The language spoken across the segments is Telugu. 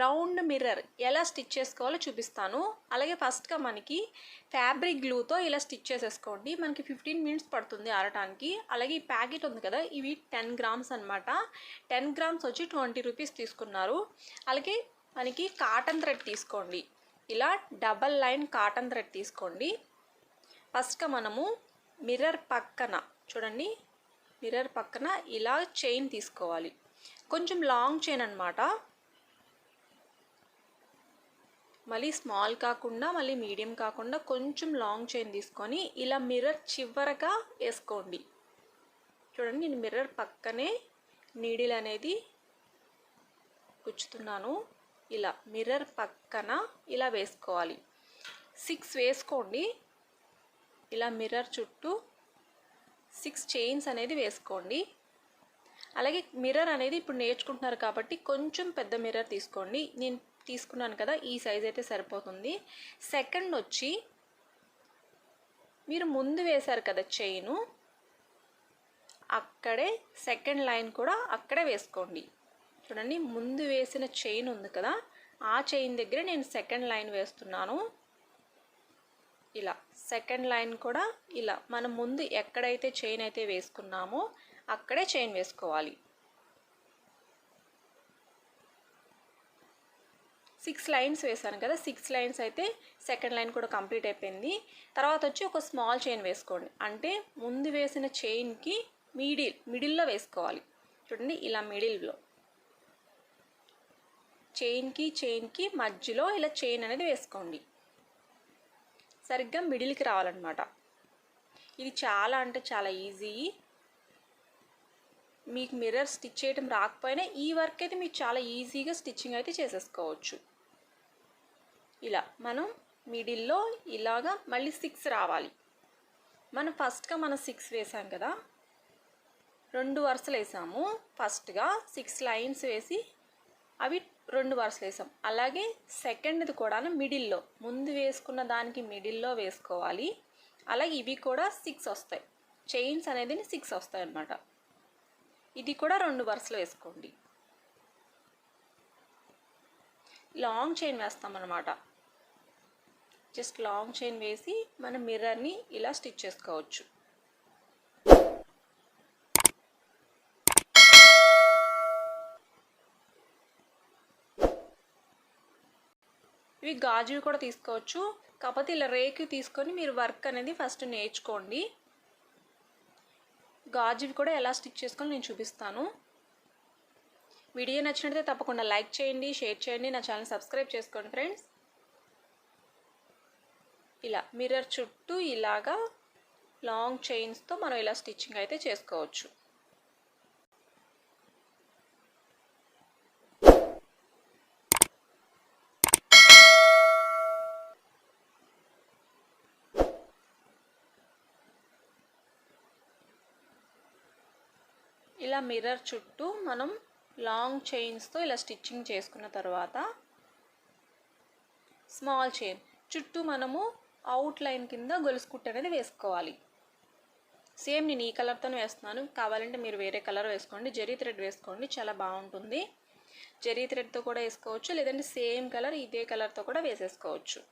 రౌండ్ మిర్రర్ ఎలా స్టిచ్ చేసుకోవాలో చూపిస్తాను. అలాగే ఫస్ట్గా మనకి ఫ్యాబ్రిక్ గ్లూతో ఇలా స్టిచ్ చేసేసుకోండి. మనకి 15 మినిట్స్ పడుతుంది ఆరటానికి. అలాగే ఈ ప్యాకెట్ ఉంది కదా, ఇవి 10 గ్రామ్స్ అనమాట. 10 గ్రామ్స్ వచ్చి 20 రూపీస్ తీసుకున్నారు. అలాగే మనకి కాటన్ థ్రెడ్ తీసుకోండి. ఇలా డబల్ లైన్ కాటన్ థ్రెడ్ తీసుకోండి. ఫస్ట్గా మనము మిర్రర్ పక్కన చూడండి, మిర్రర్ పక్కన ఇలా చైన్ తీసుకోవాలి. కొంచెం లాంగ్ చైన్ అనమాట. మళ్ళీ స్మాల్ కాకుండా మళ్ళీ మీడియం కాకుండా కొంచెం లాంగ్ చైన్ తీసుకొని ఇలా మిర్రర్ చివరగా వేసుకోండి. చూడండి, నేను మిర్రర్ పక్కనే నీడిల్ అనేది గుచ్చుతున్నాను. ఇలా మిర్రర్ పక్కన ఇలా వేసుకోవాలి. 6 వేసుకోండి. ఇలా మిర్రర్ చుట్టూ 6 చైన్స్ అనేది వేసుకోండి. అలాగే మిర్రర్ అనేది ఇప్పుడు నేర్చుకుంటున్నారు కాబట్టి కొంచెం పెద్ద మిర్రర్ తీసుకోండి. నేను తీసుకున్నాను కదా, ఈ సైజ్ అయితే సరిపోతుంది. సెకండ్ వచ్చి మీరు ముందు వేశారు కదా చైను, అక్కడే సెకండ్ లైన్ కూడా అక్కడే వేసుకోండి. చూడండి, ముందు వేసిన చైన్ ఉంది కదా, ఆ చైన్ దగ్గర నేను సెకండ్ లైన్ వేస్తున్నాను. ఇలా సెకండ్ లైన్ కూడా ఇలా మనం ముందు ఎక్కడైతే చైన్ అయితే వేసుకున్నామో అక్కడే చైన్ వేసుకోవాలి. 6 లైన్స్ వేసాను కదా, 6 లైన్స్ అయితే సెకండ్ లైన్ కూడా కంప్లీట్ అయిపోయింది. తర్వాత వచ్చి ఒక స్మాల్ చైన్ వేసుకోండి. అంటే ముందు వేసిన చైన్కి మిడిల్లో వేసుకోవాలి. చూడండి, ఇలా మిడిల్లో చైన్కి మధ్యలో ఇలా చైన్ అనేది వేసుకోండి. సరిగ్గా మిడిల్కి రావాలన్నమాట. ఇది చాలా అంటే చాలా ఈజీ. మీకు మిర్రర్ స్టిచ్ చేయడం రాకపోయినా ఈ వర్క్ అయితే మీకు చాలా ఈజీగా స్టిచ్చింగ్ అయితే చేసేసుకోవచ్చు. ఇలా మనం మిడిల్లో ఇలాగా మళ్ళీ 6 రావాలి. మనం ఫస్ట్గా 6 వేసాం కదా, 2 వరుసలు వేసాము. ఫస్ట్గా 6 లైన్స్ వేసి అవి 2 వరుసలు వేసాం. అలాగే సెకండ్ది కూడా మిడిల్లో ముందు వేసుకున్న దానికి మిడిల్లో వేసుకోవాలి. అలాగే ఇవి కూడా 6 వస్తాయి. చైన్స్ అనేది 6 వస్తాయి అన్నమాట. ఇది కూడా 2 వరుసలు వేసుకోండి. లాంగ్ చైన్ వేస్తామన్నమాట. జస్ట్ లాంగ్ చైన్ వేసి మనం మిర్రర్ని ఇలా స్టిచ్ చేసుకోవచ్చు. ఇవి గాజులు కూడా తీసుకోవచ్చు. కాకపోతే ఇలా రేకు తీసుకొని మీరు వర్క్ అనేది ఫస్ట్ నేర్చుకోండి. గాజువి కూడా ఎలా స్టిచ్ చేసుకోవాలో నేను చూపిస్తాను. వీడియో నచ్చినట్లయితే తప్పకుండా లైక్ చేయండి, షేర్ చేయండి, నా ఛానల్ సబ్స్క్రైబ్ చేసుకోండి ఫ్రెండ్స్. ఇలా మిర్రర్ చుట్టూ ఇలాగా లాంగ్ చైన్స్తో మనం ఇలా స్టిచ్చింగ్ అయితే చేసుకోవచ్చు. ఇలా మిర్రర్ చుట్టూ మనం లాంగ్ చైన్స్తో ఇలా స్టిచ్చింగ్ చేసుకున్న తర్వాత స్మాల్ చైన్ చుట్టూ మనము అవుట్లైన్ కింద గొలుసు కుట్టు అనేది వేసుకోవాలి. సేమ్ నేను ఈ కలర్తోనే వేస్తున్నాను. కావాలంటే మీరు వేరే కలర్ వేసుకోండి. జరీ థ్రెడ్ వేసుకోండి, చాలా బాగుంటుంది. జరీ థ్రెడ్తో కూడా వేసుకోవచ్చు, లేదంటే సేమ్ కలర్ ఇదే కలర్తో కూడా వేసేసుకోవచ్చు.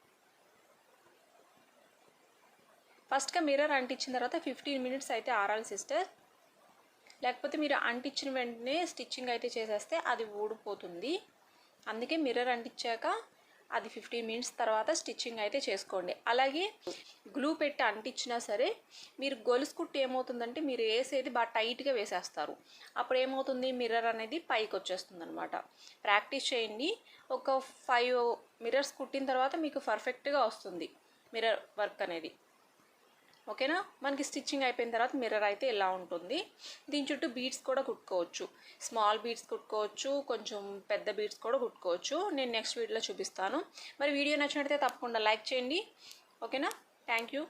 ఫస్ట్గా మిర్రర్ అంటించిన తర్వాత 15 మినిట్స్ అయితే ఆరాలి సిస్టర్. లేకపోతే మీరు అంటించిన వెంటనే స్టిచ్చింగ్ అయితే చేసేస్తే అది ఊడిపోతుంది. అందుకే మిర్రర్ అంటించాక అది 15 మినిట్స్ తర్వాత స్టిచ్చింగ్ అయితే చేసుకోండి. అలాగే గ్లూ పెట్టి అంటించినా సరే మీరు గొలుసు కుట్టు ఏమవుతుందంటే మీరు వేసేది బాగా టైట్గా వేసేస్తారు. అప్పుడు ఏమవుతుంది, మిర్రర్ అనేది పైకి వచ్చేస్తుంది అనమాట. ప్రాక్టీస్ చేయండి. ఒక 5 మిర్రర్స్ కుట్టిన తర్వాత మీకు పర్ఫెక్ట్గా వస్తుంది మిర్రర్ వర్క్ అనేది. ఓకేనా? మనకి స్టిచ్చింగ్ అయిపోయిన తర్వాత మిర్రర్ అయితే ఇలా ఉంటుంది. దీని చుట్టూ బీడ్స్ కూడా కుట్టుకోవచ్చు. స్మాల్ బీడ్స్ కుట్టుకోవచ్చు, కొంచెం పెద్ద బీడ్స్ కూడా కుట్టుకోవచ్చు. నేను నెక్స్ట్ వీడియోలో చూపిస్తాను. మరి వీడియో నచ్చినట్లయితే తప్పకుండా లైక్ చేయండి. ఓకేనా? Thank you.